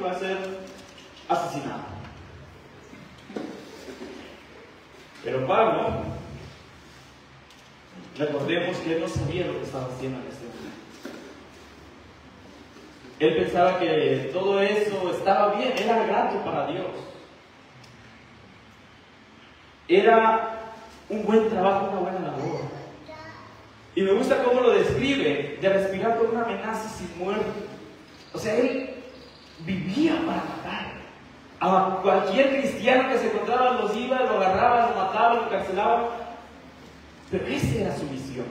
va a ser asesinado. Pero Pablo, recordemos que él no sabía lo que estaba haciendo en este momento. Él pensaba que todo eso estaba bien, era grato para Dios. Era un buen trabajo, una buena labor. Y me gusta cómo lo describe, de respirar con una amenaza sin muerte. O sea, él vivía para matar. A cualquier cristiano que se encontraba los iba, lo agarraba, lo mataba, lo encarcelaba. Pero esa era su misión.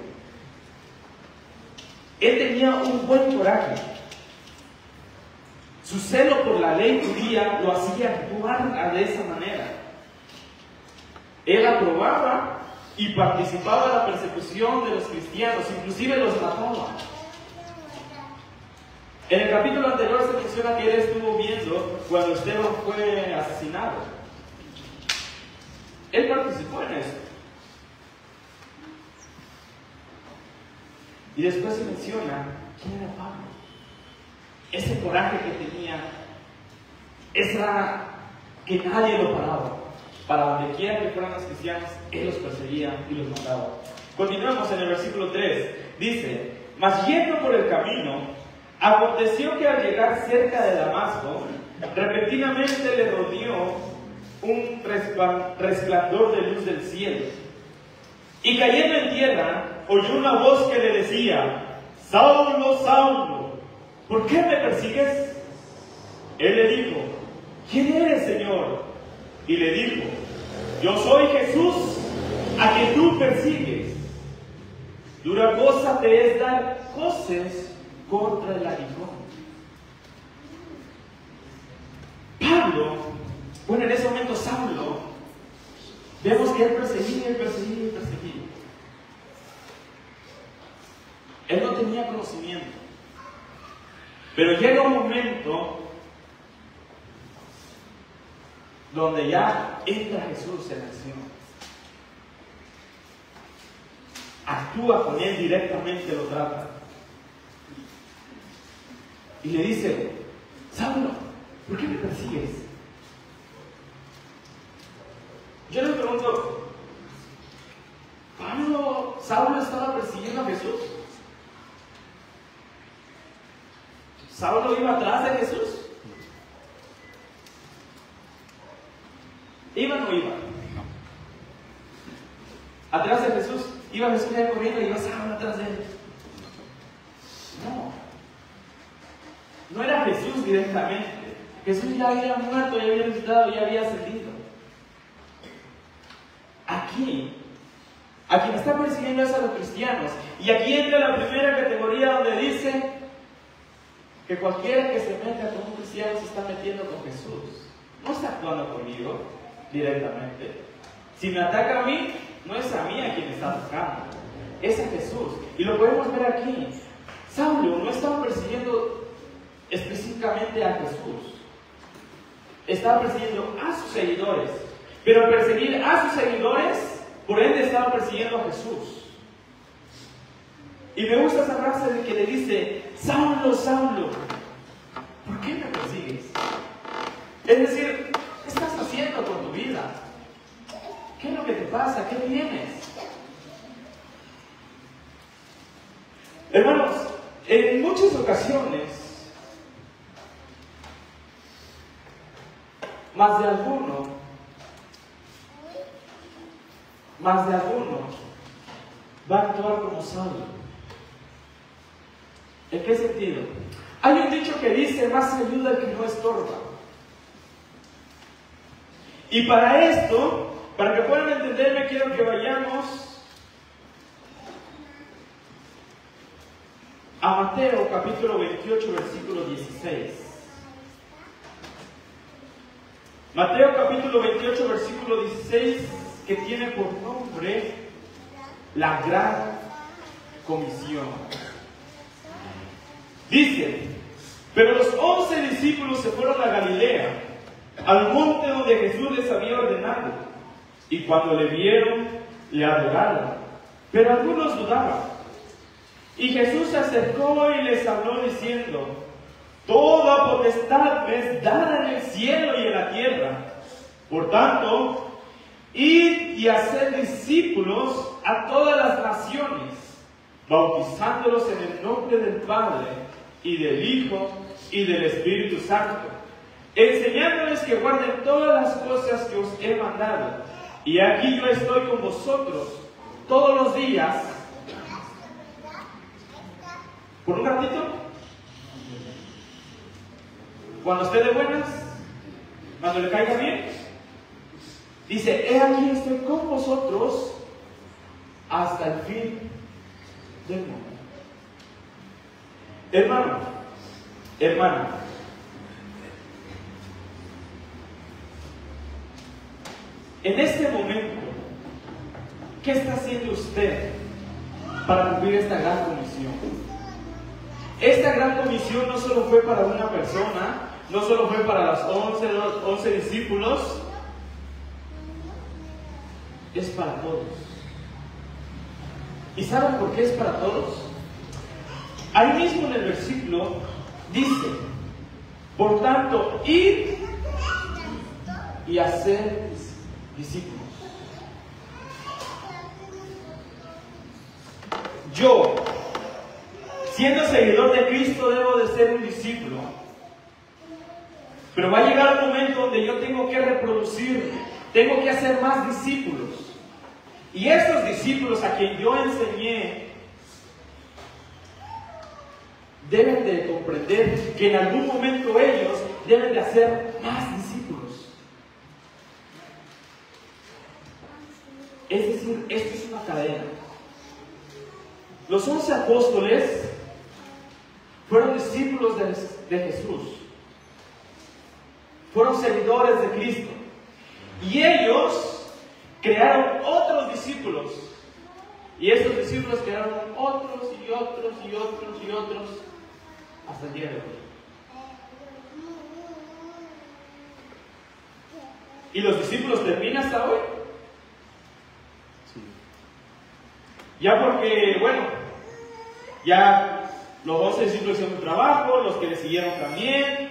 Él tenía un buen coraje. Su celo por la ley judía lo hacía actuar de esa manera. Él aprobaba y participaba en la persecución de los cristianos, inclusive los mataba. En el capítulo anterior se menciona que él estuvo viendo cuando Esteban fue asesinado. Él participó en eso. Y después se menciona quién era Pablo. Ese coraje que tenía, esa que nadie lo paraba. Para donde quiera que fueran los cristianos, él los perseguía y los mataba. Continuamos en el versículo 3. Dice: mas yendo por el camino, aconteció que al llegar cerca de Damasco, repentinamente le rodeó un resplandor de luz del cielo. Y cayendo en tierra, oyó una voz que le decía: Saulo, Saulo, ¿por qué me persigues? Él le dijo: ¿quién eres, Señor? Y le dijo: yo soy Jesús, a quien tú persigues. Dura cosa te es dar coces contra el aguijón. Pablo, bueno, en ese momento Saulo, vemos que él perseguía y perseguía y perseguía. Él no tenía conocimiento. Pero llega un momento donde ya entra Jesús en acción. Actúa con él directamente, lo trata. Y le dice: Saulo, ¿por qué me persigues? Yo le pregunto, ¿Saulo estaba persiguiendo a Jesús? ¿Saulo iba atrás de Jesús? ¿Iba o no iba? Atrás de Jesús. Iba Jesús ya corriendo y iba Saulo atrás de él. No era Jesús directamente. Jesús ya había muerto, ya había resucitado, ya había ascendido. Aquí, a quien está persiguiendo es a los cristianos. Y aquí entra la primera categoría donde dice que cualquiera que se meta con un cristiano se está metiendo con Jesús. No está actuando conmigo directamente. Si me ataca a mí, no es a mí a quien está atacando, es a Jesús. Y lo podemos ver aquí. Saulo no estaba persiguiendo específicamente a Jesús, estaba persiguiendo a sus seguidores. Pero al perseguir a sus seguidores, por ende estaba persiguiendo a Jesús. Y me gusta esa frase de que le dice: Saulo, Saulo, ¿por qué me persigues? Es decir, ¿qué estás haciendo con tu vida? ¿Qué es lo que te pasa? ¿Qué tienes? Hermanos, en muchas ocasiones, más de alguno va a actuar como Saulo. ¿En qué sentido? Hay un dicho que dice: más ayuda el que no estorba. Y para esto, para que puedan entenderme, quiero que vayamos a Mateo capítulo 28, versículo 16. Mateo capítulo 28, versículo 16, que tiene por nombre la gran comisión. Dice: pero los 11 discípulos se fueron a Galilea, al monte donde Jesús les había ordenado, y cuando le vieron, le adoraron, pero algunos dudaban. Y Jesús se acercó y les habló diciendo: Toda potestad me es dada en el cielo y en la tierra. Por tanto, id y haced discípulos a todas las naciones, bautizándolos en el nombre del Padre, y del Hijo, y del Espíritu Santo, enseñándoles que guarden todas las cosas que os he mandado. Y aquí yo estoy con vosotros todos los días. ¿Por un ratito? Cuando esté de buenas, cuando le caiga bien, dice, he aquí estoy con vosotros hasta el fin del mundo. Hermano, hermana, en este momento, ¿qué está haciendo usted para cumplir esta gran comisión? Esta gran comisión no solo fue para una persona, no solo fue para los 11 discípulos, es para todos. ¿Y saben por qué es para todos? Ahí mismo en el versículo dice, por tanto, id y hacer discípulos. Yo, siendo seguidor de Cristo, debo de ser un discípulo. Pero va a llegar un momento donde yo tengo que reproducirme, tengo que hacer más discípulos. Y estos discípulos a quien yo enseñé deben de comprender que en algún momento ellos deben de hacer más discípulos. Es decir, esto es una cadena. Los 11 apóstoles fueron discípulos de Jesús. Fueron seguidores de Cristo. Y ellos crearon otros discípulos. Y esos discípulos crearon otros y otros y otros y otros hasta el día de hoy. ¿Y los discípulos terminan hasta hoy? Sí. Ya porque, bueno, ya los 11 discípulos hicieron un trabajo, los que le siguieron también.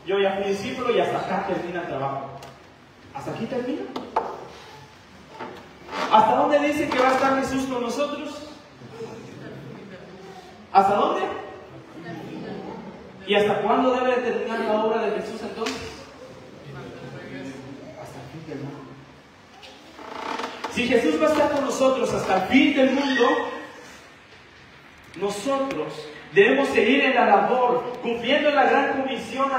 Yo ya fui discípulo y hasta acá termina el trabajo. ¿Hasta aquí termina? ¿Hasta dónde dice que va a estar Jesús con nosotros? ¿Hasta dónde? ¿Y hasta cuándo debe de terminar la obra de Jesús entonces? Hasta el fin del mundo. Si Jesús va a estar con nosotros hasta el fin del mundo, nosotros debemos seguir en la labor, cumpliendo la gran comisión.